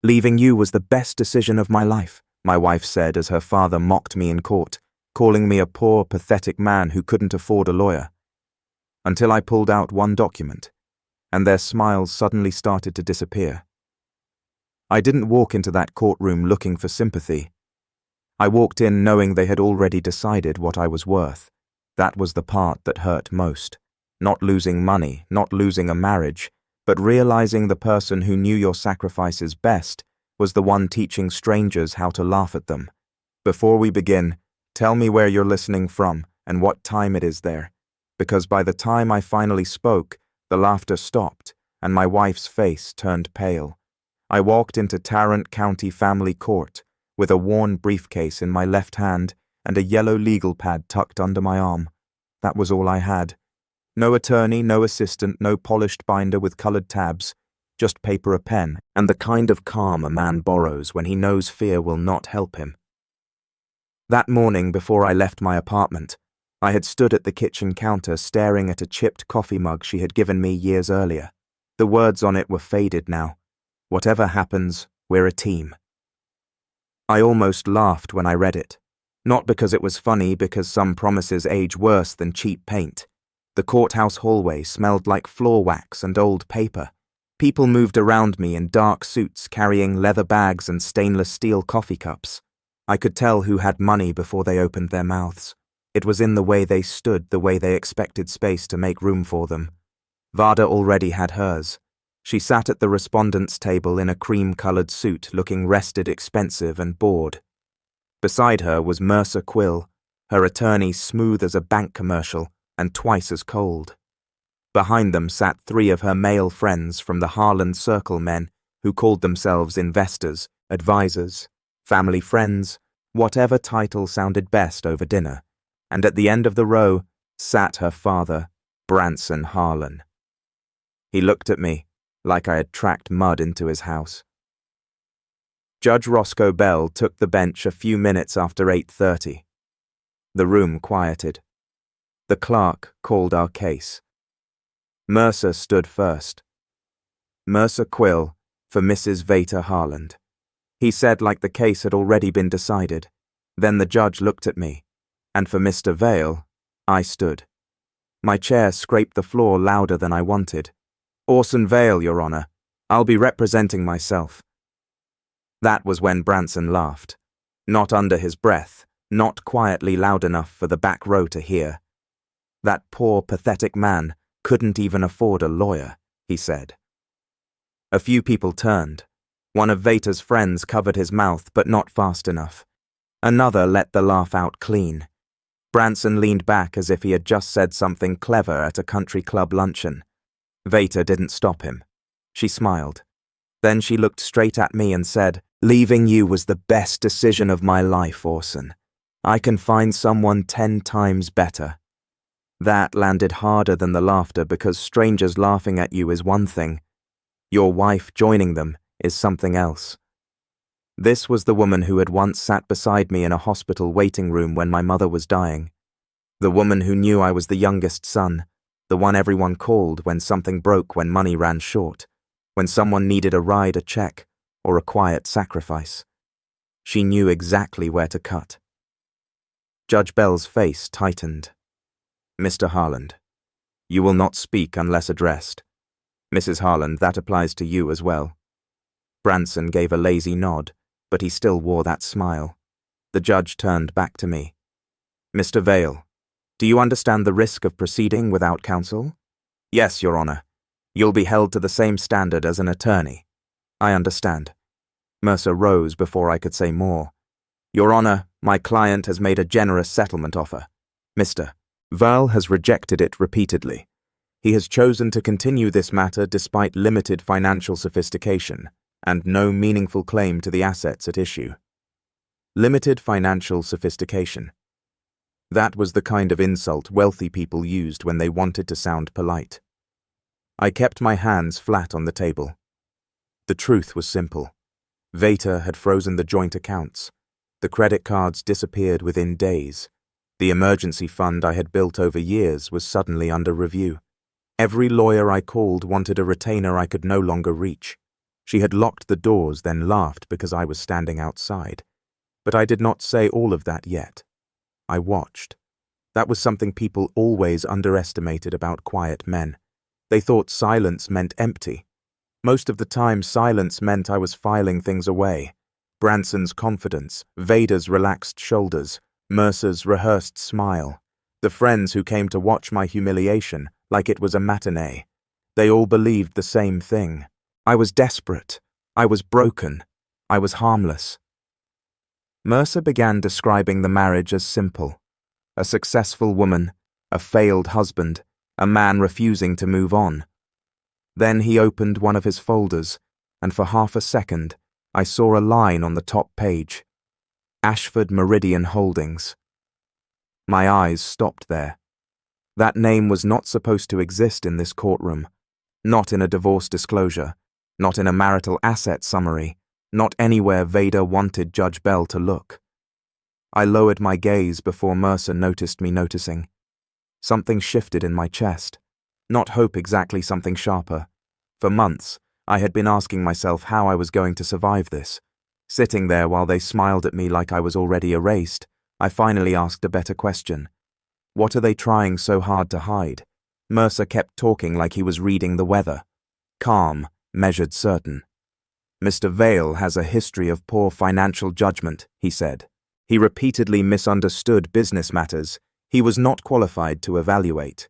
Leaving you was the best decision of my life, my wife said as her father mocked me in court, calling me a poor, pathetic man who couldn't afford a lawyer. Until I pulled out one document, and their smiles suddenly started to disappear. I didn't walk into that courtroom looking for sympathy. I walked in knowing they had already decided what I was worth. That was the part that hurt most. Not losing money, not losing a marriage, but realizing the person who knew your sacrifices best was the one teaching strangers how to laugh at them. Before we begin, tell me where you're listening from and what time it is there, because by the time I finally spoke, the laughter stopped and my wife's face turned pale. I walked into Tarrant County Family Court with a worn briefcase in my left hand and a yellow legal pad tucked under my arm. That was all I had. No attorney, no assistant, no polished binder with colored tabs, just paper, a pen, and the kind of calm a man borrows when he knows fear will not help him. That morning before I left my apartment, I had stood at the kitchen counter staring at a chipped coffee mug she had given me years earlier. The words on it were faded now. Whatever happens, we're a team. I almost laughed when I read it. Not because it was funny, because some promises age worse than cheap paint. The courthouse hallway smelled like floor wax and old paper. People moved around me in dark suits carrying leather bags and stainless steel coffee cups. I could tell who had money before they opened their mouths. It was in the way they stood, the way they expected space to make room for them. Vada already had hers. She sat at the respondent's table in a cream-colored suit, looking rested, expensive, and bored. Beside her was Mercer Quill, her attorney smooth as a bank commercial and twice as cold. Behind them sat three of her male friends from the Harlan Circle men who called themselves investors, advisors, family friends, whatever title sounded best over dinner. And at the end of the row sat her father, Branson Harlan. He looked at me like I had tracked mud into his house. Judge Roscoe Bell took the bench a few minutes after 8:30. The room quieted. The clerk called our case. Mercer stood first. Mercer Quill for Mrs. Vata Harland. He said like the case had already been decided. Then the judge looked at me, and for Mr. Vale, I stood. My chair scraped the floor louder than I wanted. Orson Vale, Your Honor. I'll be representing myself. That was when Branson laughed. Not under his breath, not quietly loud enough for the back row to hear. That poor, pathetic man couldn't even afford a lawyer, he said. A few people turned. One of Vata's friends covered his mouth, but not fast enough. Another let the laugh out clean. Branson leaned back as if he had just said something clever at a country club luncheon. Vata didn't stop him. She smiled. Then she looked straight at me and said, "Leaving you was the best decision of my life, Orson. I can find someone 10 times better." That landed harder than the laughter because strangers laughing at you is one thing. Your wife joining them is something else. This was the woman who had once sat beside me in a hospital waiting room when my mother was dying. The woman who knew I was the youngest son, the one everyone called when something broke, when money ran short, when someone needed a ride, a check, or a quiet sacrifice. She knew exactly where to cut. Judge Bell's face tightened. "Mr. Harland, you will not speak unless addressed. Mrs. Harland, that applies to you as well." Branson gave a lazy nod, but he still wore that smile. The judge turned back to me. "Mr. Vale, do you understand the risk of proceeding without counsel?" "Yes, Your Honor. You'll be held to the same standard as an attorney." "I understand." Mercer rose before I could say more. "Your Honor, my client has made a generous settlement offer. Mr. Val has rejected it repeatedly. He has chosen to continue this matter despite limited financial sophistication and no meaningful claim to the assets at issue." Limited financial sophistication. That was the kind of insult wealthy people used when they wanted to sound polite. I kept my hands flat on the table. The truth was simple. Vata had frozen the joint accounts. The credit cards disappeared within days. The emergency fund I had built over years was suddenly under review. Every lawyer I called wanted a retainer I could no longer reach. She had locked the doors, then laughed because I was standing outside. But I did not say all of that yet. I watched. That was something people always underestimated about quiet men. They thought silence meant empty. Most of the time, silence meant I was filing things away. Branson's confidence, Vader's relaxed shoulders, Mercer's rehearsed smile. The friends who came to watch my humiliation like it was a matinee. They all believed the same thing. I was desperate. I was broken. I was harmless. Mercer began describing the marriage as simple. A successful woman, a failed husband, a man refusing to move on. Then he opened one of his folders, and for half a second, I saw a line on the top page. Ashford Meridian Holdings. My eyes stopped there. That name was not supposed to exist in this courtroom. Not in a divorce disclosure. Not in a marital asset summary. Not anywhere Vader wanted Judge Bell to look. I lowered my gaze before Mercer noticed me noticing. Something shifted in my chest. Not hope exactly, something sharper. For months, I had been asking myself how I was going to survive this. Sitting there while they smiled at me like I was already erased, I finally asked a better question. What are they trying so hard to hide? Mercer kept talking like he was reading the weather. Calm, measured, certain. Mr. Vale has a history of poor financial judgment, he said. He repeatedly misunderstood business matters. He was not qualified to evaluate.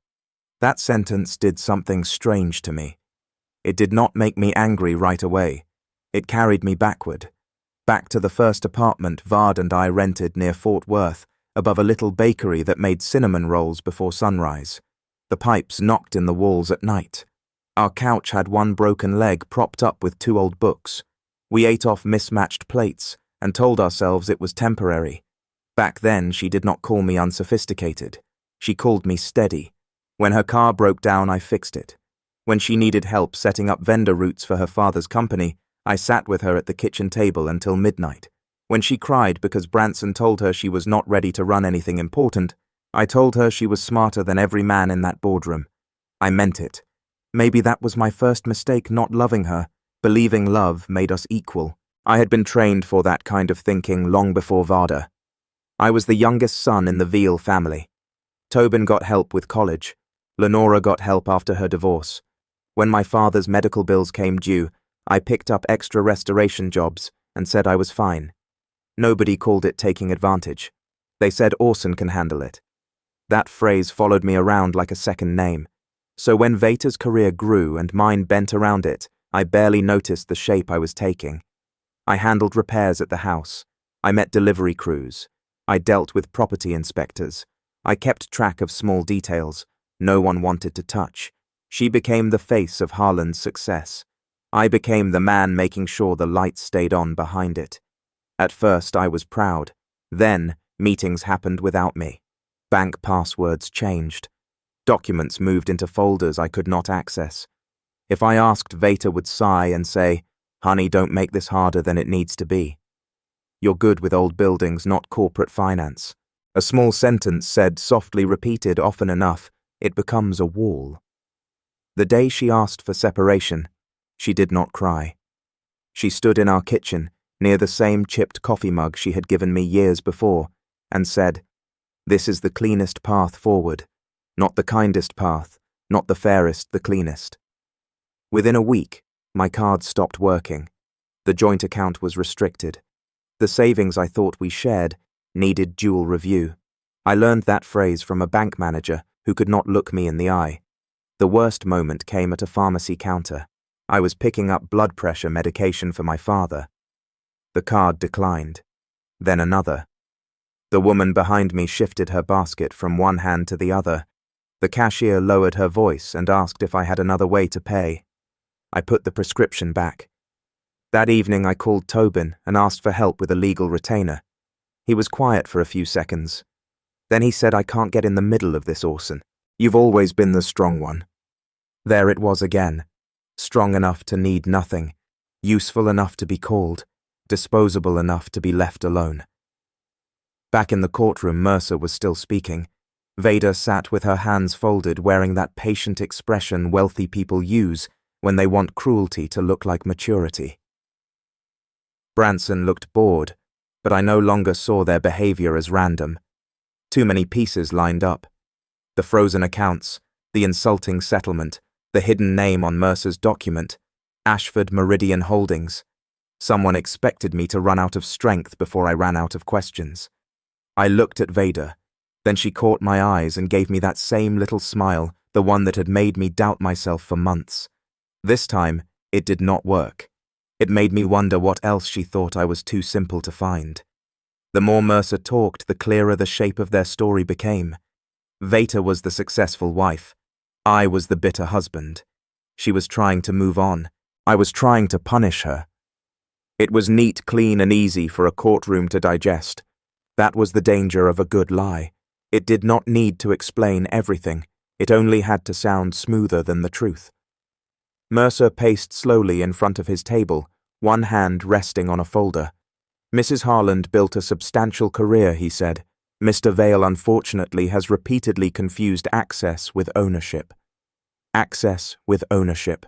That sentence did something strange to me. It did not make me angry right away. It carried me backward. Back to the first apartment Vard and I rented near Fort Worth, above a little bakery that made cinnamon rolls before sunrise. The pipes knocked in the walls at night. Our couch had one broken leg propped up with 2 old books. We ate off mismatched plates and told ourselves it was temporary. Back then, she did not call me unsophisticated. She called me steady. When her car broke down, I fixed it. When she needed help setting up vendor routes for her father's company, I sat with her at the kitchen table until midnight. When she cried because Branson told her she was not ready to run anything important, I told her she was smarter than every man in that boardroom. I meant it. Maybe that was my first mistake, not loving her, believing love made us equal. I had been trained for that kind of thinking long before Varda. I was the youngest son in the Veal family. Tobin got help with college. Lenora got help after her divorce. When my father's medical bills came due, I picked up extra restoration jobs and said I was fine. Nobody called it taking advantage. They said Orson can handle it. That phrase followed me around like a second name. So when Vater's career grew and mine bent around it, I barely noticed the shape I was taking. I handled repairs at the house. I met delivery crews. I dealt with property inspectors. I kept track of small details no one wanted to touch. She became the face of Harlan's success. I became the man making sure the lights stayed on behind it. At first I was proud. Then meetings happened without me. Bank passwords changed. Documents moved into folders I could not access. If I asked, Vater would sigh and say, "Honey, don't make this harder than it needs to be. You're good with old buildings, not corporate finance." A small sentence said, softly repeated often enough, it becomes a wall. The day she asked for separation, she did not cry. She stood in our kitchen, near the same chipped coffee mug she had given me years before, and said, "This is the cleanest path forward. Not the kindest path, not the fairest, the cleanest." Within a week, my card stopped working. The joint account was restricted. The savings I thought we shared needed dual review. I learned that phrase from a bank manager who could not look me in the eye. The worst moment came at a pharmacy counter. I was picking up blood pressure medication for my father. The card declined. Then another. The woman behind me shifted her basket from one hand to the other. The cashier lowered her voice and asked if I had another way to pay. I put the prescription back. That evening I called Tobin and asked for help with a legal retainer. He was quiet for a few seconds. Then he said, "I can't get in the middle of this, Orson. You've always been the strong one." There it was again. Strong enough to need nothing. Useful enough to be called. Disposable enough to be left alone. Back in the courtroom, Mercer was still speaking. Vader sat with her hands folded, wearing that patient expression wealthy people use when they want cruelty to look like maturity. Branson looked bored, but I no longer saw their behavior as random. Too many pieces lined up. The frozen accounts, the insulting settlement, the hidden name on Mercer's document, Ashford Meridian Holdings. Someone expected me to run out of strength before I ran out of questions. I looked at Vader. Then she caught my eyes and gave me that same little smile, the one that had made me doubt myself for months. This time, it did not work. It made me wonder what else she thought I was too simple to find. The more Mercer talked, the clearer the shape of their story became. Vader was the successful wife. I was the bitter husband. She was trying to move on. I was trying to punish her. It was neat, clean, and easy for a courtroom to digest. That was the danger of a good lie. It did not need to explain everything. It only had to sound smoother than the truth. Mercer paced slowly in front of his table, one hand resting on a folder. Mrs. Harland built a substantial career, he said. Mr. Vale unfortunately has repeatedly confused access with ownership. Access with ownership.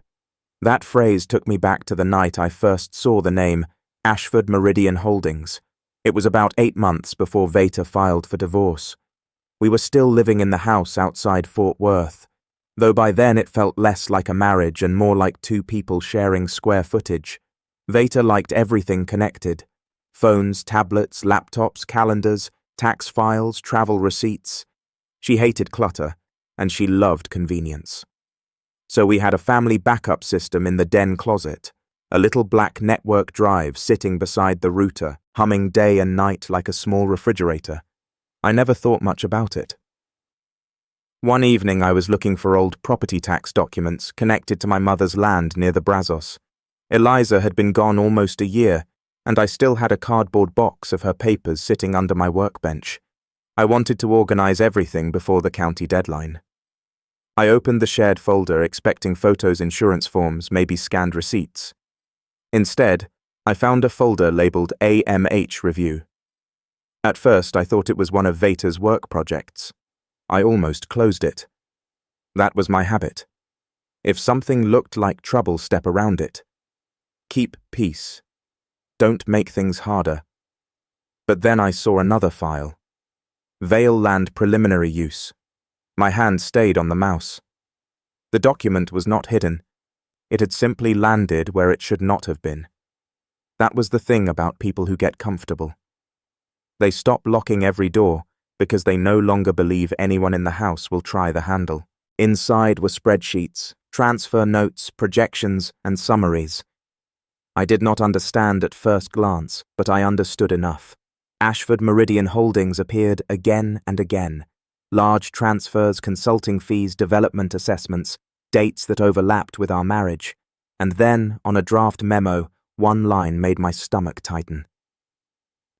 That phrase took me back to the night I first saw the name Ashford Meridian Holdings. It was about 8 months before Vader filed for divorce. We were still living in the house outside Fort Worth, though by then it felt less like a marriage and more like two people sharing square footage. Vader liked everything connected. Phones, tablets, laptops, calendars, tax files, travel receipts. She hated clutter, and she loved convenience. So we had a family backup system in the den closet, a little black network drive sitting beside the router, humming day and night like a small refrigerator. I never thought much about it. One evening I was looking for old property tax documents connected to my mother's land near the Brazos. Eliza had been gone almost a year, and I still had a cardboard box of her papers sitting under my workbench. I wanted to organize everything before the county deadline. I opened the shared folder expecting photos, insurance forms, maybe scanned receipts. Instead, I found a folder labeled AMH Review. At first, I thought it was one of Vader's work projects. I almost closed it. That was my habit. If something looked like trouble, step around it. Keep peace. Don't make things harder. But then I saw another file. Vale Land Preliminary Use. My hand stayed on the mouse. The document was not hidden. It had simply landed where it should not have been. That was the thing about people who get comfortable. They stop locking every door because they no longer believe anyone in the house will try the handle. Inside were spreadsheets, transfer notes, projections, and summaries. I did not understand at first glance, but I understood enough. Ashford Meridian Holdings appeared again and again. Large transfers, consulting fees, development assessments, dates that overlapped with our marriage. And then, on a draft memo, one line made my stomach tighten.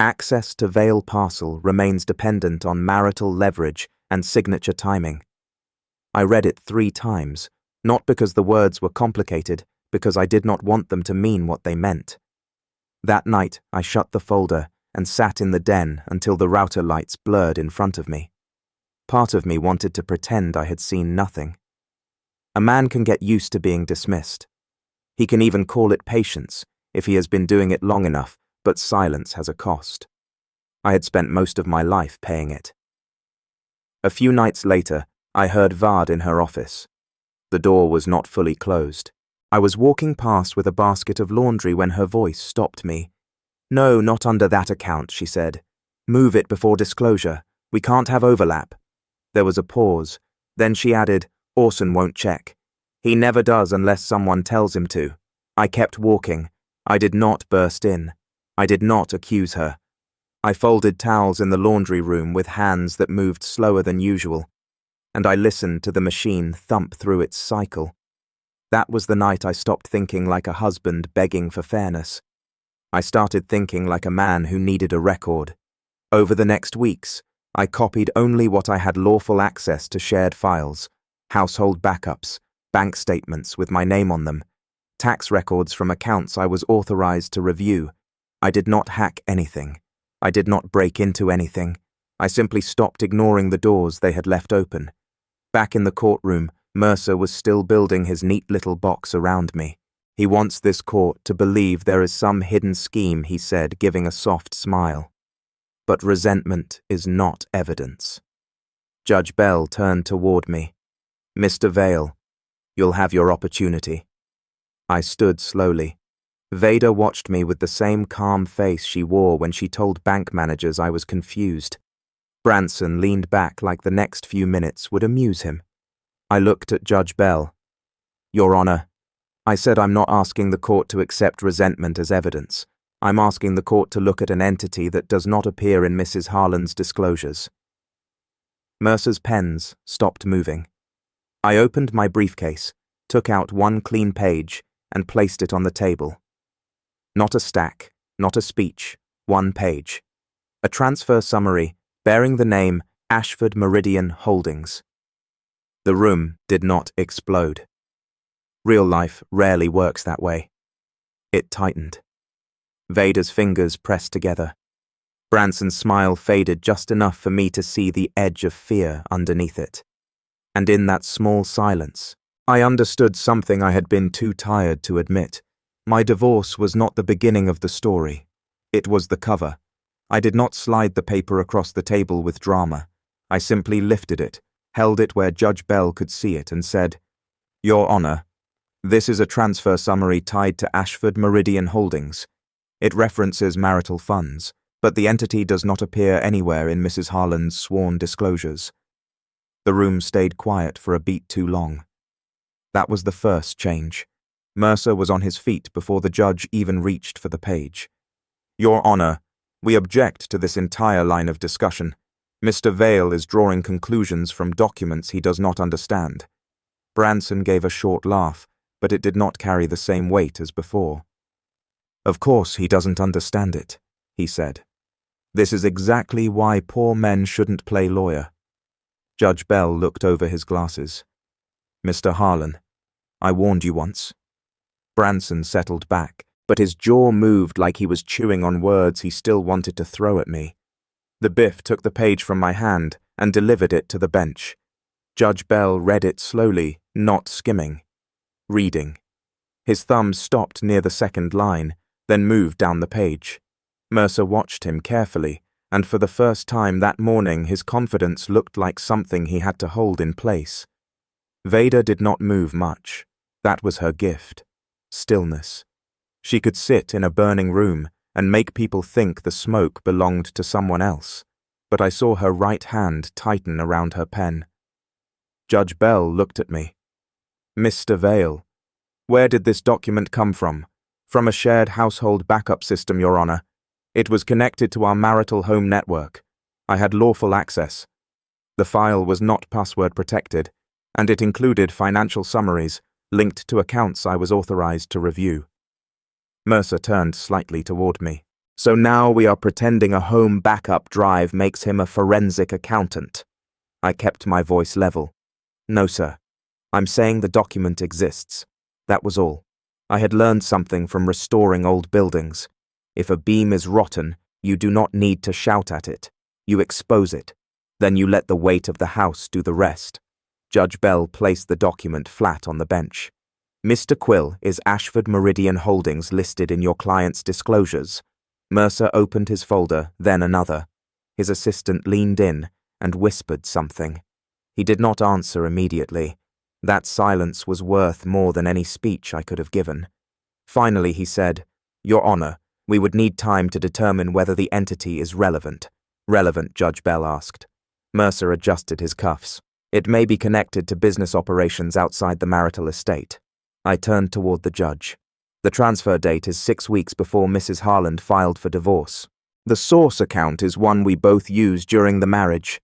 Access to Vale parcel remains dependent on marital leverage and signature timing. I read it 3 times, not because the words were complicated, because I did not want them to mean what they meant. That night, I shut the folder and sat in the den until the router lights blurred in front of me. Part of me wanted to pretend I had seen nothing. A man can get used to being dismissed. He can even call it patience if he has been doing it long enough, but silence has a cost. I had spent most of my life paying it. A few nights later, I heard Vard in her office. The door was not fully closed. I was walking past with a basket of laundry when her voice stopped me. "No, not under that account," she said. "Move it before disclosure. We can't have overlap." There was a pause. Then she added, "Orson won't check. He never does unless someone tells him to." I kept walking. I did not burst in. I did not accuse her. I folded towels in the laundry room with hands that moved slower than usual, and I listened to the machine thump through its cycle. That was the night I stopped thinking like a husband begging for fairness. I started thinking like a man who needed a record. Over the next weeks, I copied only what I had lawful access to: shared files, household backups, bank statements with my name on them, tax records from accounts I was authorized to review. I did not hack anything. I did not break into anything. I simply stopped ignoring the doors they had left open. Back in the courtroom, Mercer was still building his neat little box around me. He wants this court to believe there is some hidden scheme, he said, giving a soft smile. But resentment is not evidence. Judge Bell turned toward me. Mr. Vale, you'll have your opportunity. I stood slowly. Veda watched me with the same calm face she wore when she told bank managers I was confused. Branson leaned back like the next few minutes would amuse him. I looked at Judge Bell. Your Honor, I said I'm not asking the court to accept resentment as evidence. I'm asking the court to look at an entity that does not appear in Mrs. Harlan's disclosures. Mercer's pens stopped moving. I opened my briefcase, took out one clean page, and placed it on the table. Not a stack, not a speech, one page. A transfer summary bearing the name Ashford Meridian Holdings. The room did not explode. Real life rarely works that way. It tightened. Veda's fingers pressed together. Branson's smile faded just enough for me to see the edge of fear underneath it. And in that small silence, I understood something I had been too tired to admit. My divorce was not the beginning of the story. It was the cover. I did not slide the paper across the table with drama. I simply lifted it, held it where Judge Bell could see it, and said, Your Honor, this is a transfer summary tied to Ashford Meridian Holdings. It references marital funds, but the entity does not appear anywhere in Mrs. Harlan's sworn disclosures. The room stayed quiet for a beat too long. That was the first change. Mercer was on his feet before the judge even reached for the page. Your Honor, we object to this entire line of discussion. Mr. Vale is drawing conclusions from documents he does not understand. Branson gave a short laugh, but it did not carry the same weight as before. Of course he doesn't understand it, he said. This is exactly why poor men shouldn't play lawyer. Judge Bell looked over his glasses. Mr. Harlan, I warned you once. Branson settled back, but his jaw moved like he was chewing on words he still wanted to throw at me. The Biff took the page from my hand and delivered it to the bench. Judge Bell read it slowly, not skimming. Reading. His thumb stopped near the second line, then moved down the page. Mercer watched him carefully, and for the first time that morning his confidence looked like something he had to hold in place. Veda did not move much. That was her gift. Stillness. She could sit in a burning room and make people think the smoke belonged to someone else, but I saw her right hand tighten around her pen. Judge Bell looked at me. Mr. Vale, where did this document come from? From a shared household backup system, Your Honor. It was connected to our marital home network. I had lawful access. The file was not password protected, and it included financial summaries linked to accounts I was authorized to review. Mercer turned slightly toward me. So now we are pretending a home backup drive makes him a forensic accountant. I kept my voice level. No, sir. I'm saying the document exists. That was all. I had learned something from restoring old buildings. If a beam is rotten, you do not need to shout at it. You expose it. Then you let the weight of the house do the rest. Judge Bell placed the document flat on the bench. Mr. Quill is Ashford Meridian Holdings listed in your client's disclosures. Mercer opened his folder, then another. His assistant leaned in and whispered something. He did not answer immediately. That silence was worth more than any speech I could have given. Finally he said, Your Honor, we would need time to determine whether the entity is relevant. Relevant, Judge Bell asked. Mercer adjusted his cuffs. It may be connected to business operations outside the marital estate. I turned toward the judge. The transfer date is 6 weeks before Mrs. Harlan filed for divorce. The source account is one we both used during the marriage.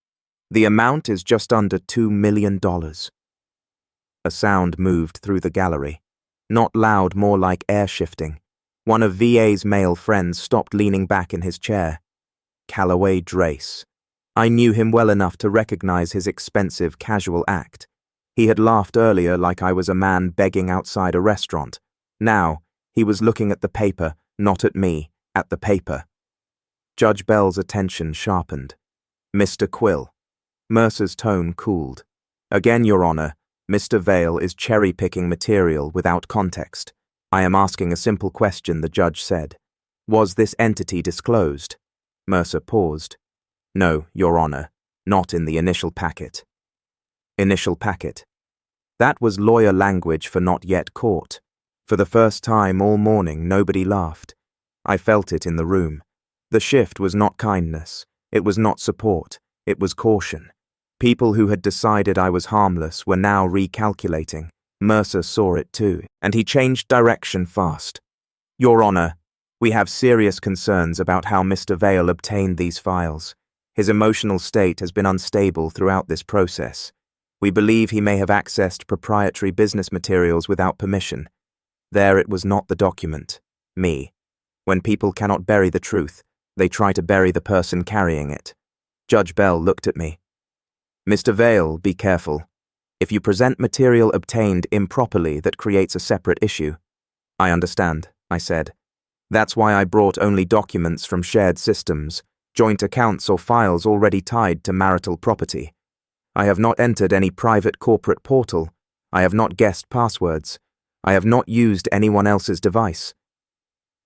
The amount is just under $2 million. A sound moved through the gallery. Not loud, more like air shifting. One of VA's male friends stopped leaning back in his chair. Callaway Drace. I knew him well enough to recognize his expensive casual act. He had laughed earlier like I was a man begging outside a restaurant. Now, he was looking at the paper, not at me, at the paper. Judge Bell's attention sharpened. Mr. Quill. Mercer's tone cooled. Again, Your Honor, Mr. Vale is cherry-picking material without context. I am asking a simple question, the judge said. Was this entity disclosed? Mercer paused. No, Your Honor, not in the initial packet. Initial packet. That was lawyer language for not yet caught. For the first time all morning, nobody laughed. I felt it in the room. The shift was not kindness. It was not support. It was caution. People who had decided I was harmless were now recalculating. Mercer saw it too, and he changed direction fast. Your Honor, we have serious concerns about how Mr. Vale obtained these files. His emotional state has been unstable throughout this process. We believe he may have accessed proprietary business materials without permission. There it was not the document, me. When people cannot bury the truth, they try to bury the person carrying it. Judge Bell looked at me. Mr. Vale, be careful. If you present material obtained improperly, that creates a separate issue. I understand, I said. That's why I brought only documents from shared systems, joint accounts or files already tied to marital property. I have not entered any private corporate portal. I have not guessed passwords. I have not used anyone else's device.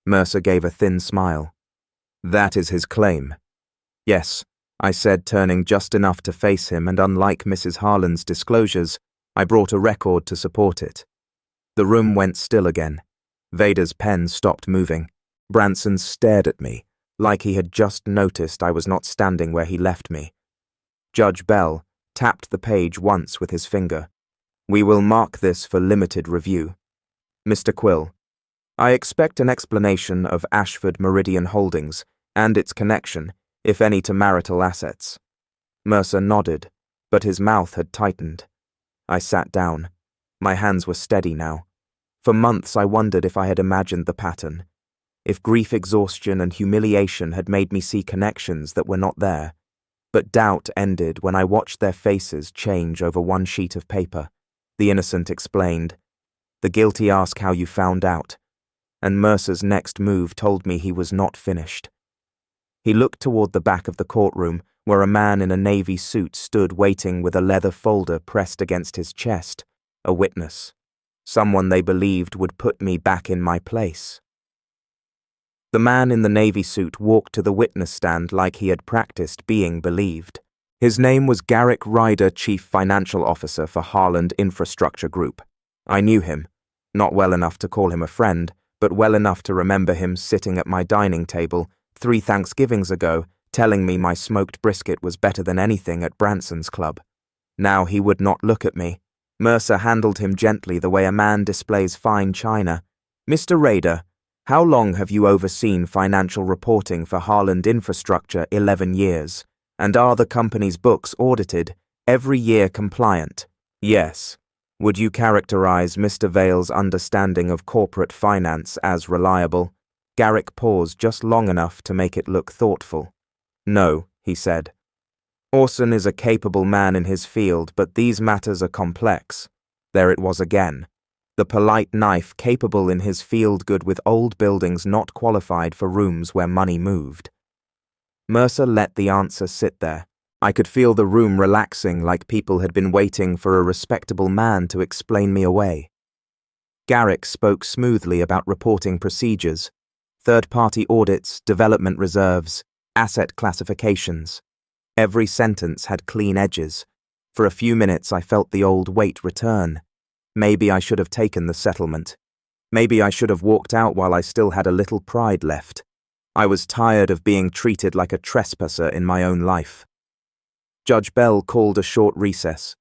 Mercer gave a thin smile. That is his claim. Yes, I said, turning just enough to face him, and unlike Mrs. Harlan's disclosures, I brought a record to support it. The room went still again. Vader's pen stopped moving. Branson stared at me, like he had just noticed I was not standing where he left me. Judge Bell tapped the page once with his finger. We will mark this for limited review. Mr. Quill, I expect an explanation of Ashford Meridian Holdings and its connection, if any, to marital assets. Mercer nodded, but his mouth had tightened. I sat down. My hands were steady now. For months I wondered if I had imagined the pattern, if grief exhaustion and humiliation had made me see connections that were not there. But doubt ended when I watched their faces change over one sheet of paper. The innocent explained. The guilty ask how you found out. And Mercer's next move told me he was not finished. He looked toward the back of the courtroom, where a man in a navy suit stood waiting with a leather folder pressed against his chest, a witness, someone they believed would put me back in my place. The man in the navy suit walked to the witness stand like he had practiced being believed. His name was Garrick Ryder, Chief Financial Officer for Harland Infrastructure Group. I knew him, not well enough to call him a friend, but well enough to remember him sitting at my dining table 3 Thanksgivings ago, telling me my smoked brisket was better than anything at Branson's club. Now he would not look at me. Mercer handled him gently the way a man displays fine china. Mr. Ryder, how long have you overseen financial reporting for Harland Infrastructure? 11 years. And are the company's books audited, every year compliant? Yes. Would you characterize Mr. Vale's understanding of corporate finance as reliable? Garrick paused just long enough to make it look thoughtful. No, he said. Orson is a capable man in his field, but these matters are complex. There it was again. The polite knife capable in his field, good with old buildings not qualified for rooms where money moved. Mercer let the answer sit there. I could feel the room relaxing, like people had been waiting for a respectable man to explain me away. Garrick spoke smoothly about reporting procedures, third-party audits, development reserves, asset classifications. Every sentence had clean edges. For a few minutes I felt the old weight return. Maybe I should have taken the settlement. Maybe I should have walked out while I still had a little pride left. I was tired of being treated like a trespasser in my own life. Judge Bell called a short recess.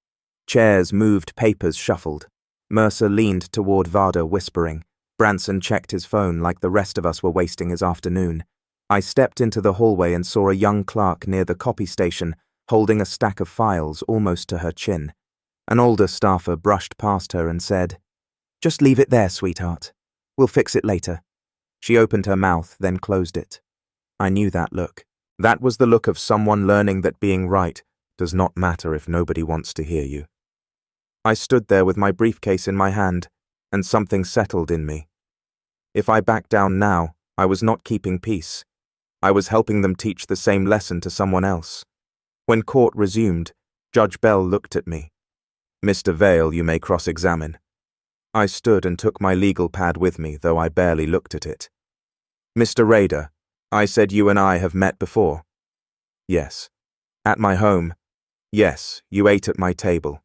Chairs moved, papers shuffled. Mercer leaned toward Varda, whispering. Branson checked his phone like the rest of us were wasting his afternoon. I stepped into the hallway and saw a young clerk near the copy station, holding a stack of files almost to her chin. An older staffer brushed past her and said, "Just leave it there, sweetheart. We'll fix it later." She opened her mouth, then closed it. I knew that look. That was the look of someone learning that being right does not matter if nobody wants to hear you. I stood there with my briefcase in my hand, and something settled in me. If I backed down now, I was not keeping peace. I was helping them teach the same lesson to someone else. When court resumed, Judge Bell looked at me. Mr. Vale, you may cross-examine. I stood and took my legal pad with me, though I barely looked at it. Mr. Rader, I said you and I have met before. Yes. At my home. Yes, you ate at my table.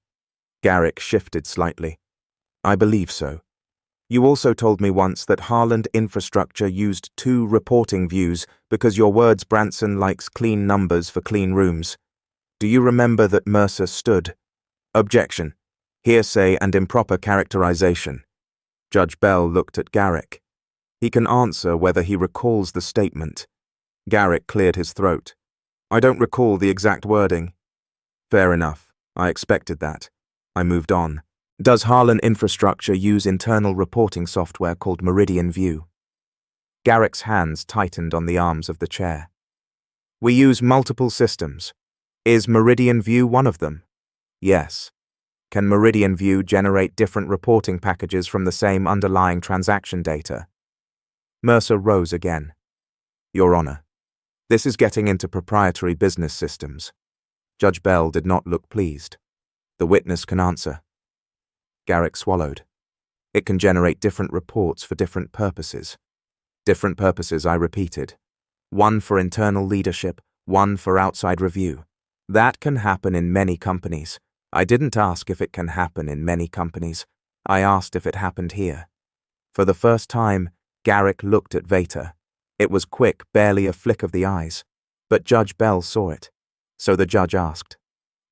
Garrick shifted slightly. I believe so. You also told me once that Harland Infrastructure used 2 reporting views because your words Branson likes clean numbers for clean rooms. Do you remember that Mercer stood? Objection. Hearsay and improper characterization. Judge Bell looked at Garrick. He can answer whether he recalls the statement. Garrick cleared his throat. I don't recall the exact wording. Fair enough. I expected that. I moved on. Does Harlan Infrastructure use internal reporting software called Meridian View? Garrick's hands tightened on the arms of the chair. We use multiple systems. Is Meridian View one of them? Yes. Can Meridian View generate different reporting packages from the same underlying transaction data? Mercer rose again. Your Honor, this is getting into proprietary business systems. Judge Bell did not look pleased. The witness can answer. Garrick swallowed. It can generate different reports for different purposes. Different purposes, I repeated. One for internal leadership, one for outside review. That can happen in many companies. I didn't ask if it can happen in many companies. I asked if it happened here. For the first time, Garrick looked at Vater. It was quick, barely a flick of the eyes. But Judge Bell saw it. So the judge asked.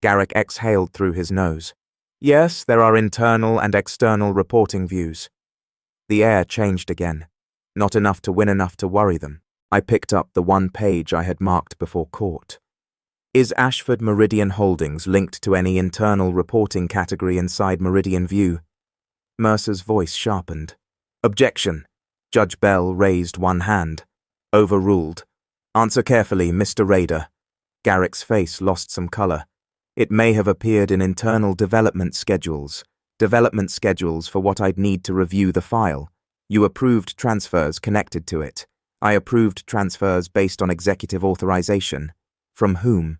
Garrick exhaled through his nose. Yes, there are internal and external reporting views. The air changed again. Not enough to win, enough to worry them. I picked up the one page I had marked before court. Is Ashford Meridian Holdings linked to any internal reporting category inside Meridian View? Mercer's voice sharpened. Objection. Judge Bell raised one hand. Overruled. Answer carefully, Mr. Rader. Garrick's face lost some color. It may have appeared in internal development schedules for what I'd need to review the file. You approved transfers connected to it. I approved transfers based on executive authorization. From whom?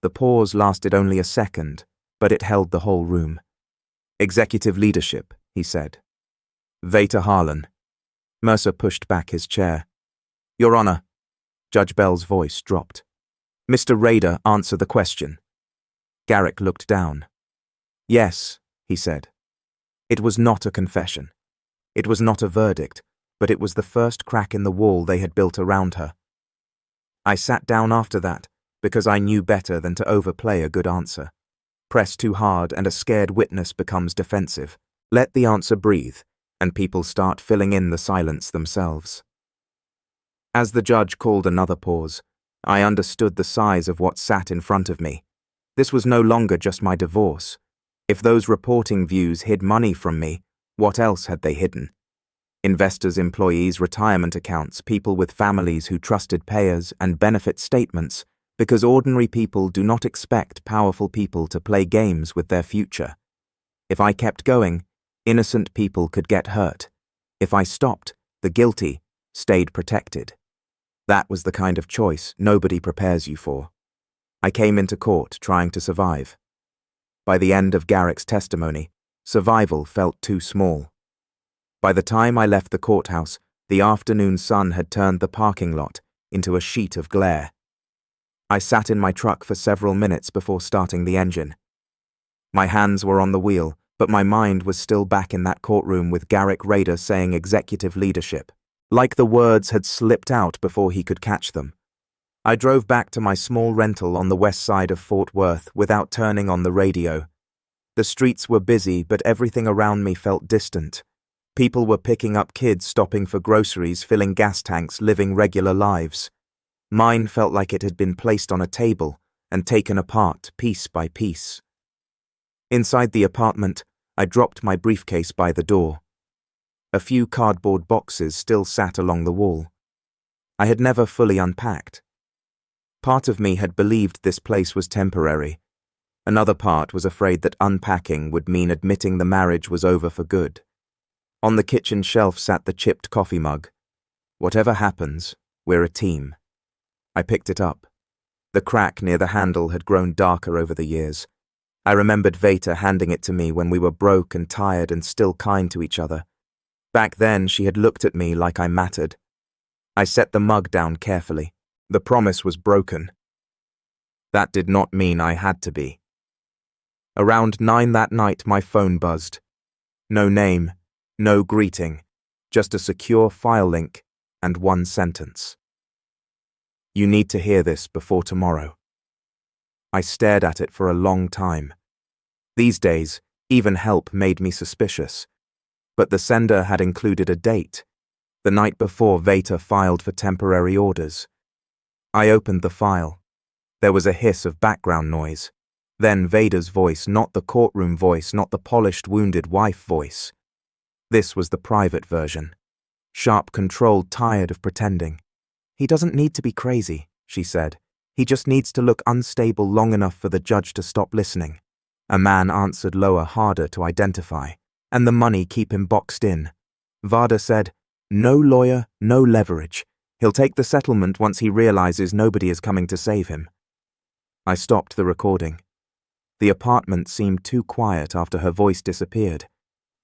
The pause lasted only a second, but it held the whole room. Executive leadership, he said. Vater Harlan. Mercer pushed back his chair. Your Honor. Judge Bell's voice dropped. Mr. Rader, answer the question. Garrick looked down. Yes, he said. It was not a confession. It was not a verdict, but it was the first crack in the wall they had built around her. I sat down after that, because I knew better than to overplay a good answer. Press too hard and a scared witness becomes defensive. Let the answer breathe, and people start filling in the silence themselves. As the judge called another pause, I understood the size of what sat in front of me. This was no longer just my divorce. If those reporting views hid money from me, what else had they hidden? Investors, employees, retirement accounts, people with families who trusted payers, and benefit statements, because ordinary people do not expect powerful people to play games with their future. If I kept going, innocent people could get hurt. If I stopped, the guilty stayed protected. That was the kind of choice nobody prepares you for. I came into court trying to survive. By the end of Garrick's testimony, survival felt too small. By the time I left the courthouse, the afternoon sun had turned the parking lot into a sheet of glare. I sat in my truck for several minutes before starting the engine. My hands were on the wheel, but my mind was still back in that courtroom with Garrick Rader saying executive leadership. Like the words had slipped out before he could catch them. I drove back to my small rental on the west side of Fort Worth without turning on the radio. The streets were busy, but everything around me felt distant. People were picking up kids, stopping for groceries, filling gas tanks, living regular lives. Mine felt like it had been placed on a table and taken apart piece by piece. Inside the apartment, I dropped my briefcase by the door. A few cardboard boxes still sat along the wall. I had never fully unpacked. Part of me had believed this place was temporary. Another part was afraid that unpacking would mean admitting the marriage was over for good. On the kitchen shelf sat the chipped coffee mug. Whatever happens, we're a team. I picked it up. The crack near the handle had grown darker over the years. I remembered Veta handing it to me when we were broke and tired and still kind to each other. Back then, she had looked at me like I mattered. I set the mug down carefully. The promise was broken. That did not mean I had to be. Around 9 that night, my phone buzzed. No name, no greeting, just a secure file link and one sentence. You need to hear this before tomorrow. I stared at it for a long time. These days, even help made me suspicious. But the sender had included a date, the night before Veta filed for temporary orders. I opened the file. There was a hiss of background noise. Then Vader's voice, not the courtroom voice, not the polished wounded wife voice. This was the private version. Sharp, controlled, tired of pretending. He doesn't need to be crazy, she said. He just needs to look unstable long enough for the judge to stop listening. A man answered lower, harder to identify. And the money keep him boxed in. Vada said, no lawyer, no leverage. He'll take the settlement once he realizes nobody is coming to save him. I stopped the recording. The apartment seemed too quiet after her voice disappeared.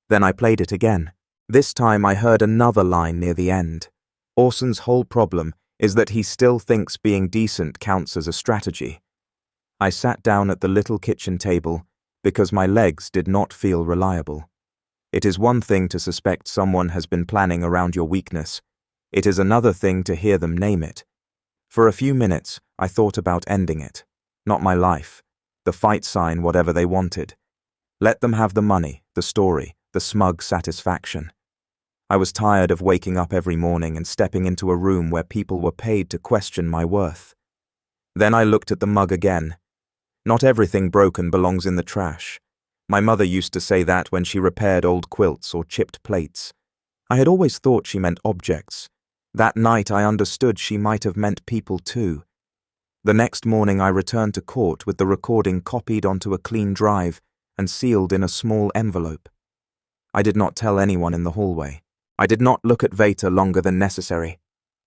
Then I played it again. This time I heard another line near the end. Orson's whole problem is that he still thinks being decent counts as a strategy. I sat down at the little kitchen table because my legs did not feel reliable. It is one thing to suspect someone has been planning around your weakness. It is another thing to hear them name it. For a few minutes, I thought about ending it. Not my life. The fight sign, whatever they wanted. Let them have the money, the story, the smug satisfaction. I was tired of waking up every morning and stepping into a room where people were paid to question my worth. Then I looked at the mug again. Not everything broken belongs in the trash. My mother used to say that when she repaired old quilts or chipped plates. I had always thought she meant objects. That night I understood she might have meant people too. The next morning I returned to court with the recording copied onto a clean drive and sealed in a small envelope. I did not tell anyone in the hallway. I did not look at Veta longer than necessary.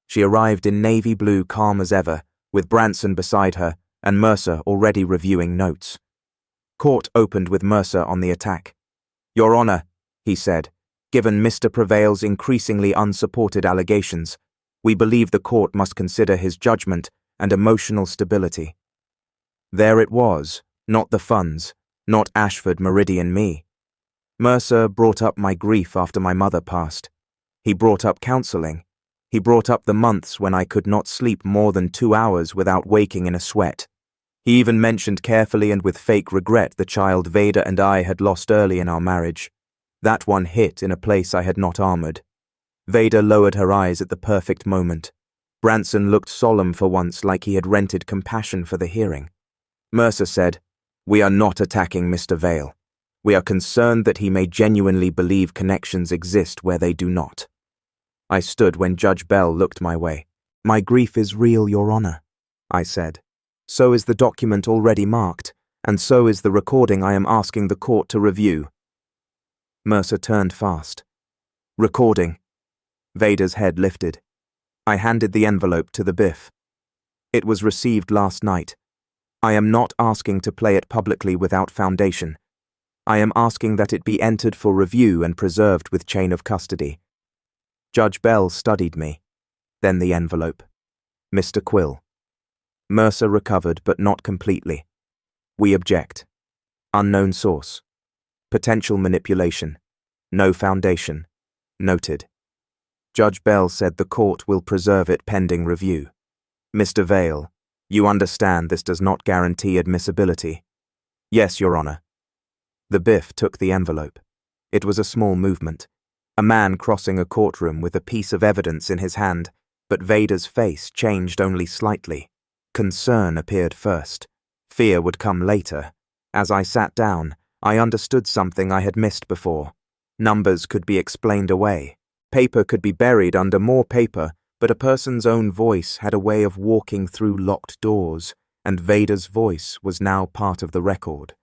She arrived in navy blue, calm as ever, with Branson beside her and Mercer already reviewing notes. Court opened with Mercer on the attack. Your Honor, he said, given Mr. Prevail's increasingly unsupported allegations, we believe the court must consider his judgment and emotional stability. There it was, not the funds, not Ashford, Meridian, me. Mercer brought up my grief after my mother passed. He brought up counseling. He brought up the months when I could not sleep more than 2 hours without waking in a sweat. He even mentioned carefully and with fake regret the child Vader and I had lost early in our marriage. That one hit in a place I had not armored. Vader lowered her eyes at the perfect moment. Branson looked solemn for once, like he had rented compassion for the hearing. Mercer said, we are not attacking Mr. Vale. We are concerned that he may genuinely believe connections exist where they do not. I stood when Judge Bell looked my way. My grief is real, Your Honor, I said. So is the document already marked, and so is the recording I am asking the court to review. Mercer turned fast. Recording. Vader's head lifted. I handed the envelope to the Biff. It was received last night. I am not asking to play it publicly without foundation. I am asking that it be entered for review and preserved with chain of custody. Judge Bell studied me. Then the envelope. Mr. Quill. Mercer recovered, but not completely. We object. Unknown source. Potential manipulation. No foundation. Noted. Judge Bell said the court will preserve it pending review. Mr. Vale, you understand this does not guarantee admissibility. Yes, Your Honor. The Biff took the envelope. It was a small movement. A man crossing a courtroom with a piece of evidence in his hand, but Vader's face changed only slightly. Concern appeared first. Fear would come later. As I sat down, I understood something I had missed before. Numbers could be explained away. Paper could be buried under more paper, but a person's own voice had a way of walking through locked doors, and Vader's voice was now part of the record.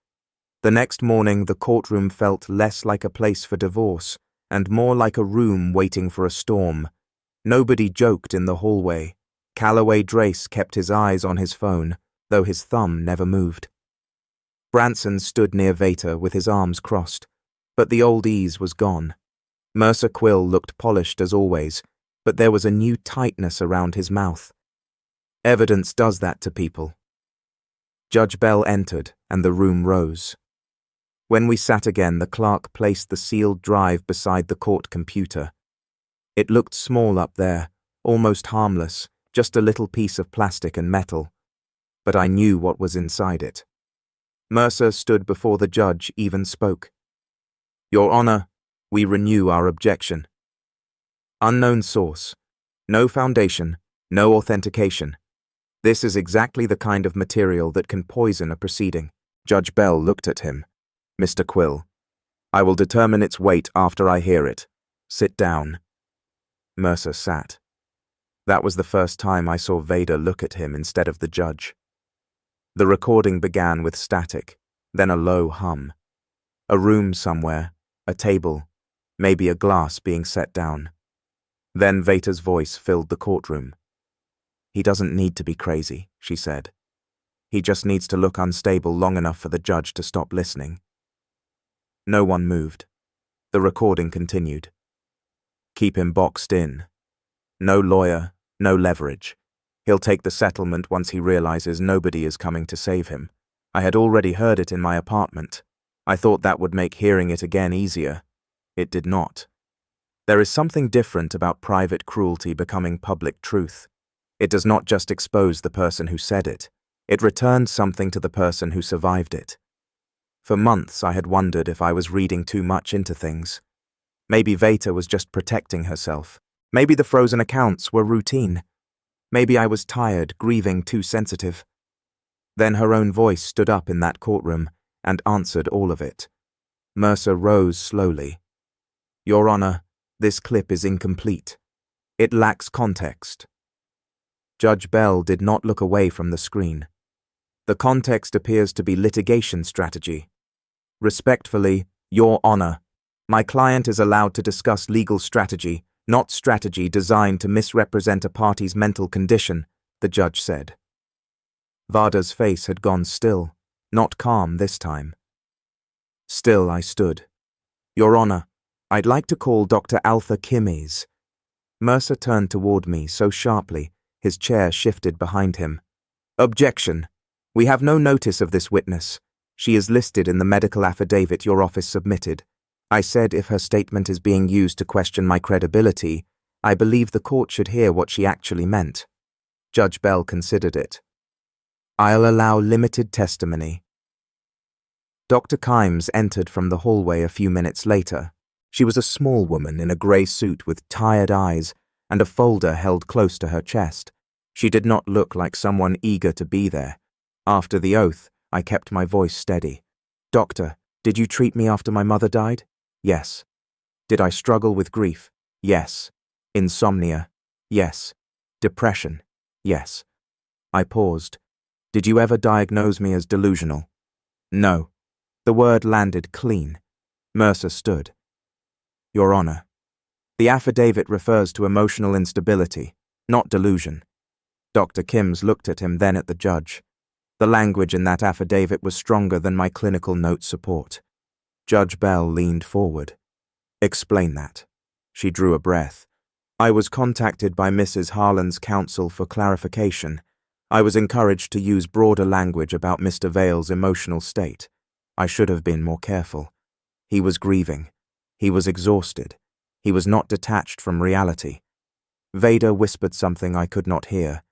The next morning, the courtroom felt less like a place for divorce, and more like a room waiting for a storm. Nobody joked in the hallway. Calloway Drace kept his eyes on his phone, though his thumb never moved. Branson stood near Vater with his arms crossed, but the old ease was gone. Mercer Quill looked polished as always, but there was a new tightness around his mouth. Evidence does that to people. Judge Bell entered, and the room rose. When we sat again, the clerk placed the sealed drive beside the court computer. It looked small up there, almost harmless, just a little piece of plastic and metal. But I knew what was inside it. Mercer stood before the judge, even spoke. "Your Honor, we renew our objection. Unknown source. No foundation, no authentication. This is exactly the kind of material that can poison a proceeding." Judge Bell looked at him. "Mr. Quill, I will determine its weight after I hear it. Sit down." Mercer sat. That was the first time I saw Vader look at him instead of the judge. The recording began with static, then a low hum. A room somewhere, a table, maybe a glass being set down. Then Vader's voice filled the courtroom. "He doesn't need to be crazy," she said. "He just needs to look unstable long enough for the judge to stop listening." No one moved. The recording continued. "Keep him boxed in. No lawyer, no leverage. He'll take the settlement once he realizes nobody is coming to save him. I had already heard it in my apartment. I thought that would make hearing it again easier. It did not. There is something different about private cruelty becoming public truth. It does not just expose the person who said it. It returns something to the person who survived it. For months I had wondered if I was reading too much into things. Maybe Vater was just protecting herself. Maybe the frozen accounts were routine. Maybe I was tired, grieving, too sensitive. Then her own voice stood up in that courtroom and answered all of it. Mercer rose slowly. "Your Honor, this clip is incomplete. It lacks context." Judge Bell did not look away from the screen. "The context appears to be litigation strategy. Respectfully, Your Honor, my client is allowed to discuss legal strategy, not strategy designed to misrepresent a party's mental condition," the judge said. Varda's face had gone still, not calm this time. Still I stood. "Your Honor, I'd like to call Dr. Alpha Kimmies." Mercer turned toward me so sharply, his chair shifted behind him. "Objection. We have no notice of this witness. She is listed in the medical affidavit your office submitted. I said if her statement is being used to question my credibility, I believe the court should hear what she actually meant." Judge Bell considered it. "I'll allow limited testimony." Dr. Kimes entered from the hallway a few minutes later. She was a small woman in a grey suit with tired eyes and a folder held close to her chest. She did not look like someone eager to be there. After the oath, I kept my voice steady. "Doctor, did you treat me after my mother died?" "Yes." "Did I struggle with grief?" "Yes." "Insomnia?" "Yes." "Depression?" "Yes." I paused. "Did you ever diagnose me as delusional?" "No." The word landed clean. Mercer stood. "Your Honor, the affidavit refers to emotional instability, not delusion." Dr. Kims looked at him, then at the judge. The language in that affidavit was stronger than my clinical note support. Judge Bell leaned forward. "Explain that." She drew a breath. "I was contacted by Mrs. Harlan's counsel for clarification. I was encouraged to use broader language about Mr. Vale's emotional state. I should have been more careful. He was grieving. He was exhausted. He was not detached from reality." Vader whispered something I could not hear.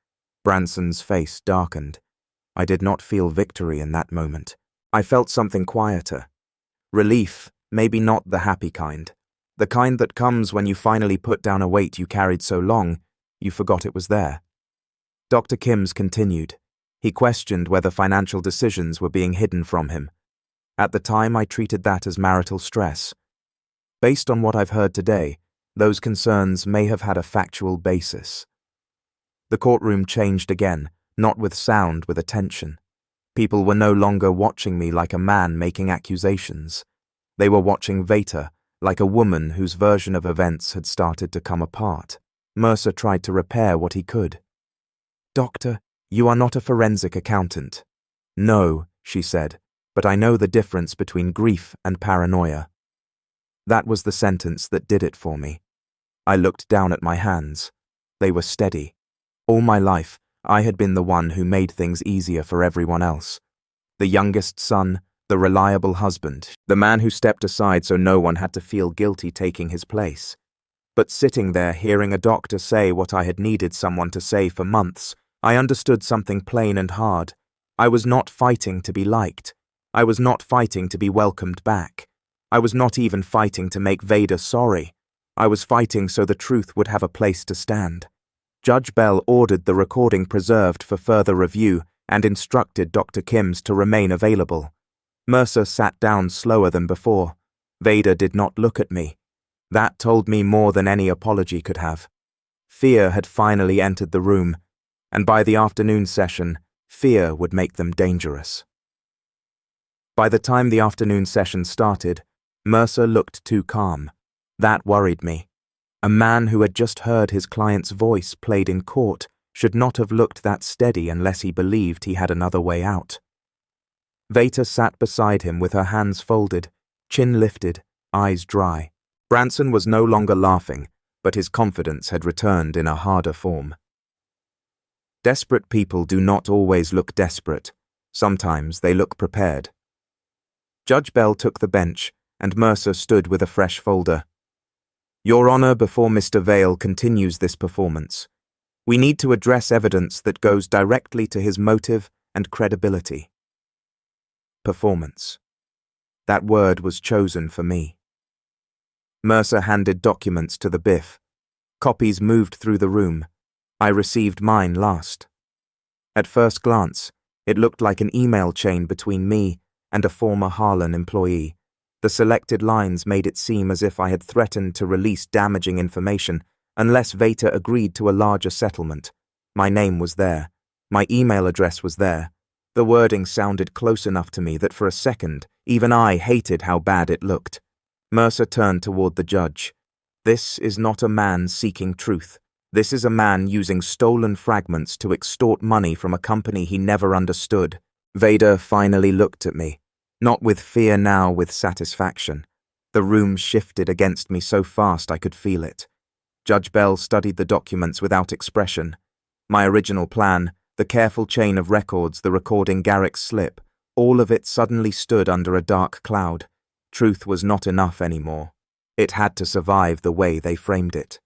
Branson's face darkened. I did not feel victory in that moment. I felt something quieter. Relief, maybe not the happy kind. The kind that comes when you finally put down a weight you carried so long, you forgot it was there. Dr. Kims continued. He questioned whether financial decisions were being hidden from him. At the time, I treated that as marital stress. Based on what I've heard today, those concerns may have had a factual basis. The courtroom changed again, not with sound, with attention. People were no longer watching me like a man making accusations. They were watching Vater like a woman whose version of events had started to come apart. Mercer tried to repair what he could. "Doctor, you are not a forensic accountant." "No," she said, but I know the difference between grief and paranoia. That was the sentence that did it for me. I looked down at my hands. They were steady. All my life, I had been the one who made things easier for everyone else. The youngest son, the reliable husband, the man who stepped aside so no one had to feel guilty taking his place. But sitting there hearing a doctor say what I had needed someone to say for months, I understood something plain and hard. I was not fighting to be liked. I was not fighting to be welcomed back. I was not even fighting to make Vader sorry. I was fighting so the truth would have a place to stand. Judge Bell ordered the recording preserved for further review and instructed Dr. Kims to remain available. Mercer sat down slower than before. Vader did not look at me. That told me more than any apology could have. Fear had finally entered the room, and by the afternoon session, fear would make them dangerous. By the time the afternoon session started, Mercer looked too calm. That worried me. A man who had just heard his client's voice played in court should not have looked that steady unless he believed he had another way out. Vader sat beside him with her hands folded, chin lifted, eyes dry. Branson was no longer laughing, but his confidence had returned in a harder form. Desperate people do not always look desperate. Sometimes they look prepared. Judge Bell took the bench, and Mercer stood with a fresh folder. Your Honor, before Mr. Vale continues this performance, we need to address evidence that goes directly to his motive and credibility. Performance. That word was chosen for me. Mercer handed documents to the Biff. Copies moved through the room. I received mine last. At first glance, it looked like an email chain between me and a former Harlan employee. The selected lines made it seem as if I had threatened to release damaging information unless Vader agreed to a larger settlement. My name was there. My email address was there. The wording sounded close enough to me that for a second, even I hated how bad it looked. Mercer turned toward the judge. This is not a man seeking truth. This is a man using stolen fragments to extort money from a company he never understood. Vader finally looked at me. Not with fear now, with satisfaction. The room shifted against me so fast I could feel it. Judge Bell studied the documents without expression. My original plan, the careful chain of records, the recording Garrick's slip, all of it suddenly stood under a dark cloud. Truth was not enough anymore. It had to survive the way they framed it.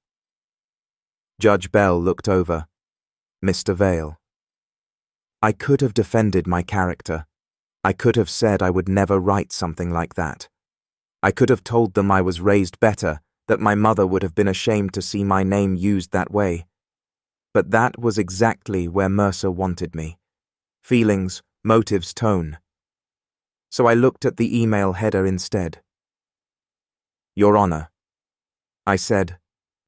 Judge Bell looked over. Mr. Vale. I could have defended my character. I could have said I would never write something like that. I could have told them I was raised better, that my mother would have been ashamed to see my name used that way. But that was exactly where Mercer wanted me. Feelings, motives, tone. So I looked at the email header instead. Your Honor, I said,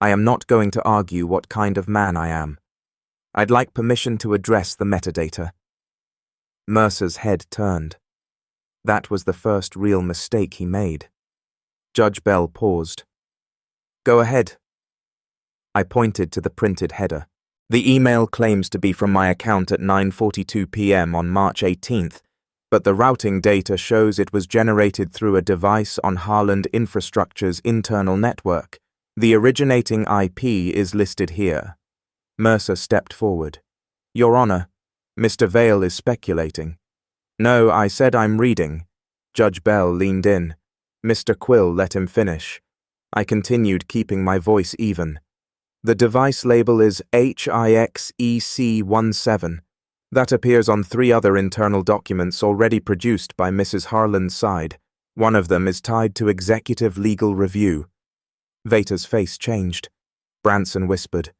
I am not going to argue what kind of man I am. I'd like permission to address the metadata. Mercer's head turned. That was the first real mistake he made. Judge Bell paused. Go ahead. I pointed to the printed header. The email claims to be from my account at 9:42 p.m. on March 18th, but the routing data shows it was generated through a device on Harland Infrastructure's internal network. The originating IP is listed here. Mercer stepped forward. Your Honor, Mr. Vale is speculating. No, I said I'm reading. Judge Bell leaned in. Mr. Quill let him finish. I continued, keeping my voice even. The device label is HIXEC17. That appears on 3 other internal documents already produced by Mrs. Harlan's side. One of them is tied to executive legal review. Vader's face changed. Branson whispered,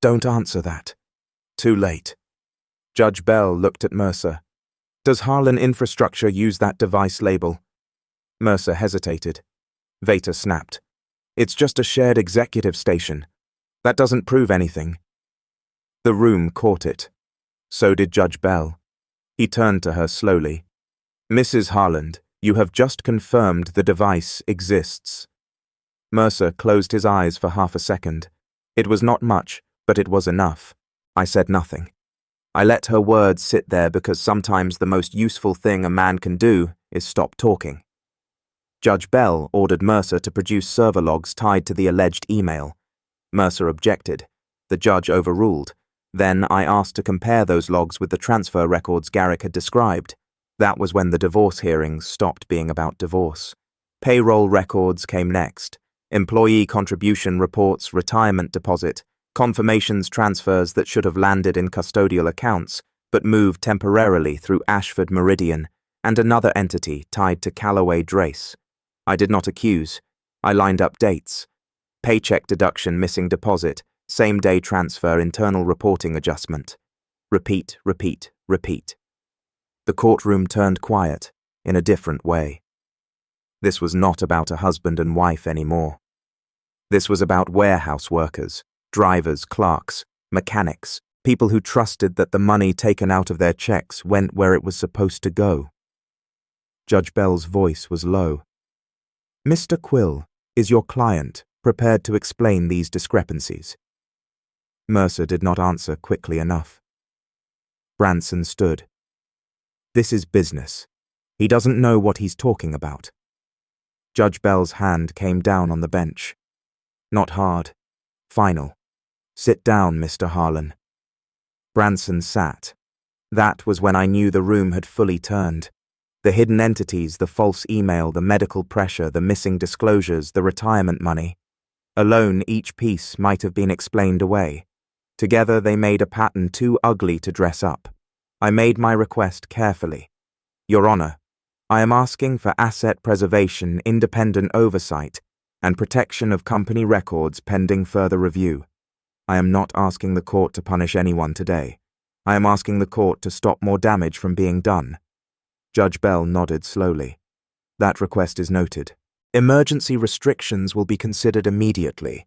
Don't answer that. Too late. Judge Bell looked at Mercer. Does Harlan Infrastructure use that device label? Mercer hesitated. Vader snapped. It's just a shared executive station. That doesn't prove anything. The room caught it. So did Judge Bell. He turned to her slowly. Mrs. Harland, you have just confirmed the device exists. Mercer closed his eyes for half a second. It was not much, but it was enough. I said nothing. I let her words sit there because sometimes the most useful thing a man can do is stop talking. Judge Bell ordered Mercer to produce server logs tied to the alleged email. Mercer objected. The judge overruled. Then I asked to compare those logs with the transfer records Garrick had described. That was when the divorce hearings stopped being about divorce. Payroll records came next. Employee contribution reports, retirement deposit, confirmations transfers that should have landed in custodial accounts but moved temporarily through Ashford Meridian and another entity tied to Callaway Drace. I did not accuse. I lined up dates. Paycheck deduction, missing deposit, same-day transfer, internal reporting adjustment. Repeat, repeat, repeat. The courtroom turned quiet in a different way. This was not about a husband and wife anymore. This was about warehouse workers, drivers, clerks, mechanics, people who trusted that the money taken out of their checks went where it was supposed to go. Judge Bell's voice was low. Mr. Quill, is your client prepared to explain these discrepancies? Mercer did not answer quickly enough. Branson stood. This is business. He doesn't know what he's talking about. Judge Bell's hand came down on the bench. Not hard. Final. Sit down, Mr. Harlan. Branson sat. That was when I knew the room had fully turned. The hidden entities, the false email, the medical pressure, the missing disclosures, the retirement money. Alone, each piece might have been explained away. Together, they made a pattern too ugly to dress up. I made my request carefully. Your Honor, I am asking for asset preservation, independent oversight, and protection of company records pending further review. I am not asking the court to punish anyone today. I am asking the court to stop more damage from being done. Judge Bell nodded slowly. That request is noted. Emergency restrictions will be considered immediately.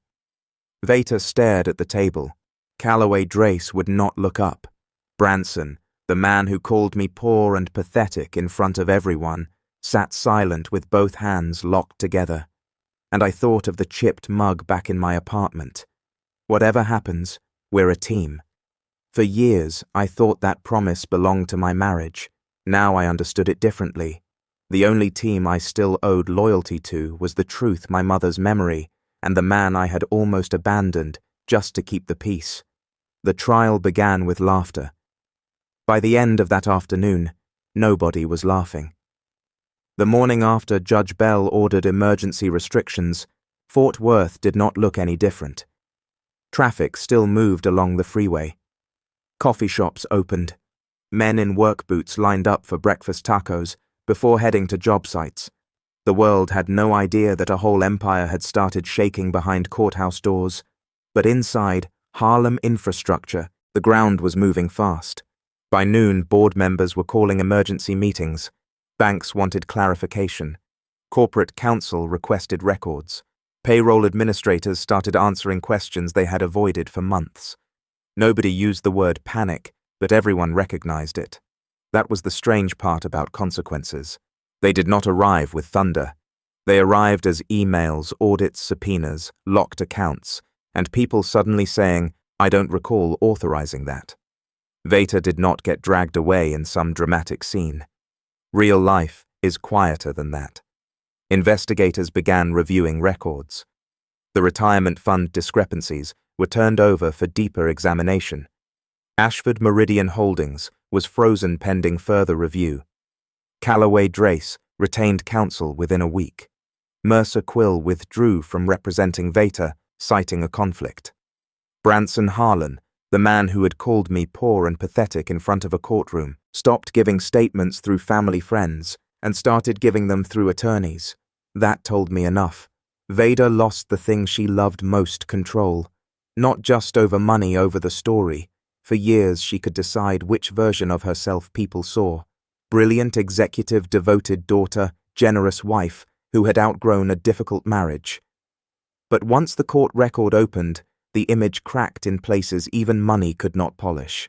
Vater stared at the table. Callaway Drace would not look up. Branson, the man who called me poor and pathetic in front of everyone, sat silent with both hands locked together. And I thought of the chipped mug back in my apartment. Whatever happens, we're a team. For years, I thought that promise belonged to my marriage. Now I understood it differently. The only team I still owed loyalty to was the truth, my mother's memory, and the man I had almost abandoned just to keep the peace. The trial began with laughter. By the end of that afternoon, nobody was laughing. The morning after Judge Bell ordered emergency restrictions, Fort Worth did not look any different. Traffic still moved along the freeway. Coffee shops opened. Men in work boots lined up for breakfast tacos before heading to job sites. The world had no idea that a whole empire had started shaking behind courthouse doors. But inside Harlem infrastructure, the ground was moving fast. By noon, board members were calling emergency meetings. Banks wanted clarification. Corporate counsel requested records. Payroll administrators started answering questions they had avoided for months. Nobody used the word panic, but everyone recognized it. That was the strange part about consequences. They did not arrive with thunder. They arrived as emails, audits, subpoenas, locked accounts, and people suddenly saying, I don't recall authorizing that. Vater did not get dragged away in some dramatic scene. Real life is quieter than that. Investigators began reviewing records. The retirement fund discrepancies were turned over for deeper examination. Ashford Meridian Holdings was frozen pending further review. Callaway Drace retained counsel within a week. Mercer Quill withdrew from representing Vater, citing a conflict. Branson Harlan, the man who had called me poor and pathetic in front of a courtroom, stopped giving statements through family friends and started giving them through attorneys. That told me enough. Vader lost the thing she loved most, control. Not just over money, over the story. For years she could decide which version of herself people saw. Brilliant, executive, devoted daughter, generous wife, who had outgrown a difficult marriage. But once the court record opened, the image cracked in places even money could not polish.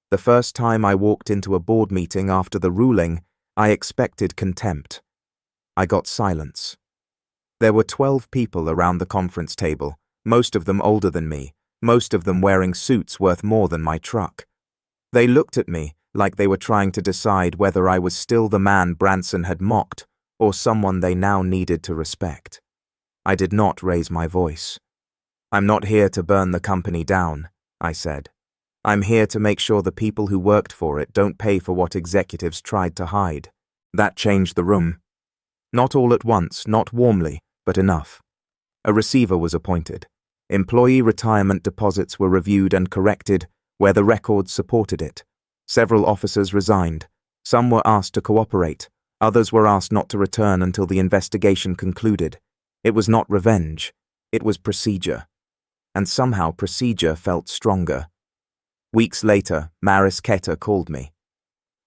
The first time I walked into a board meeting after the ruling, I expected contempt. I got silence. There were 12 people around the conference table, most of them older than me, most of them wearing suits worth more than my truck. They looked at me like they were trying to decide whether I was still the man Branson had mocked or someone they now needed to respect. I did not raise my voice. "I'm not here to burn the company down," I said. "I'm here to make sure the people who worked for it don't pay for what executives tried to hide." That changed the room. Not all at once, not warmly, but enough. A receiver was appointed. Employee retirement deposits were reviewed and corrected where the records supported it. Several officers resigned. Some were asked to cooperate. Others were asked not to return until the investigation concluded. It was not revenge. It was procedure. And somehow procedure felt stronger. Weeks later, Maris Ketter called me.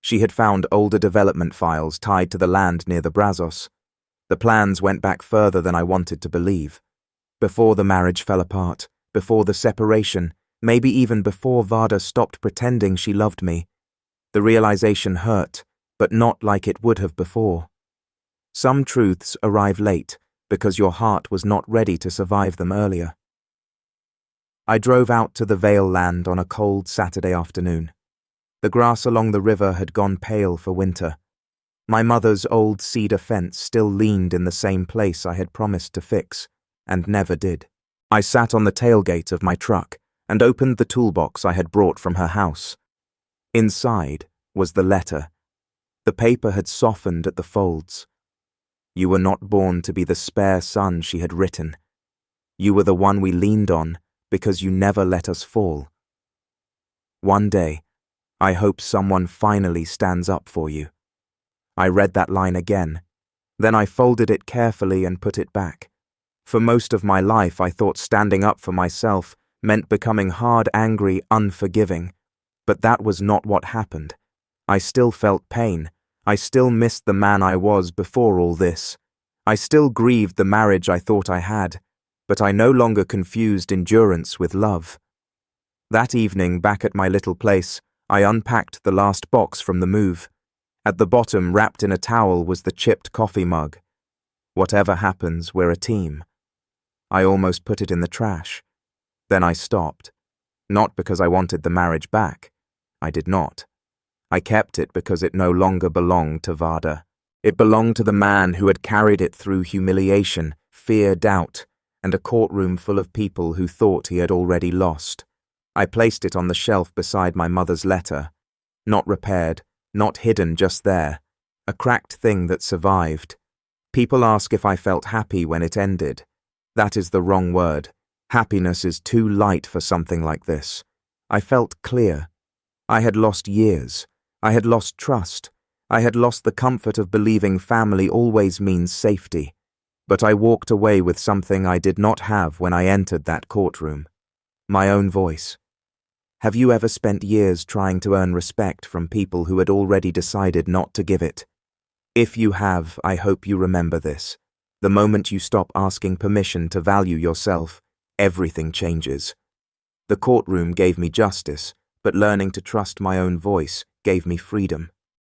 She had found older development files tied to the land near the Brazos. The plans went back further than I wanted to believe. Before the marriage fell apart, before the separation, maybe even before Varda stopped pretending she loved me. The realization hurt, but not like it would have before. Some truths arrive late because your heart was not ready to survive them earlier. I drove out to the Vale land on a cold Saturday afternoon. The grass along the river had gone pale for winter. My mother's old cedar fence still leaned in the same place I had promised to fix, and never did. I sat on the tailgate of my truck and opened the toolbox I had brought from her house. Inside was the letter. The paper had softened at the folds. "You were not born to be the spare son," she had written. "You were the one we leaned on because you never let us fall. One day, I hope someone finally stands up for you." I read that line again. Then I folded it carefully and put it back. For most of my life, I thought standing up for myself meant becoming hard, angry, unforgiving. But that was not what happened. I still felt pain. I still missed the man I was before all this. I still grieved the marriage I thought I had, but I no longer confused endurance with love. That evening, back at my little place, I unpacked the last box from the move. At the bottom, wrapped in a towel, was the chipped coffee mug. "Whatever happens, we're a team." I almost put it in the trash. Then I stopped. Not because I wanted the marriage back. I did not. I kept it because it no longer belonged to Varda. It belonged to the man who had carried it through humiliation, fear, doubt, and a courtroom full of people who thought he had already lost. I placed it on the shelf beside my mother's letter. Not repaired, not hidden, just there. A cracked thing that survived. People ask if I felt happy when it ended. That is the wrong word. Happiness is too light for something like this. I felt clear. I had lost years. I had lost trust. I had lost the comfort of believing family always means safety. But I walked away with something I did not have when I entered that courtroom. My own voice. Have you ever spent years trying to earn respect from people who had already decided not to give it? If you have, I hope you remember this. The moment you stop asking permission to value yourself, everything changes. The courtroom gave me justice, but learning to trust my own voice gave me freedom.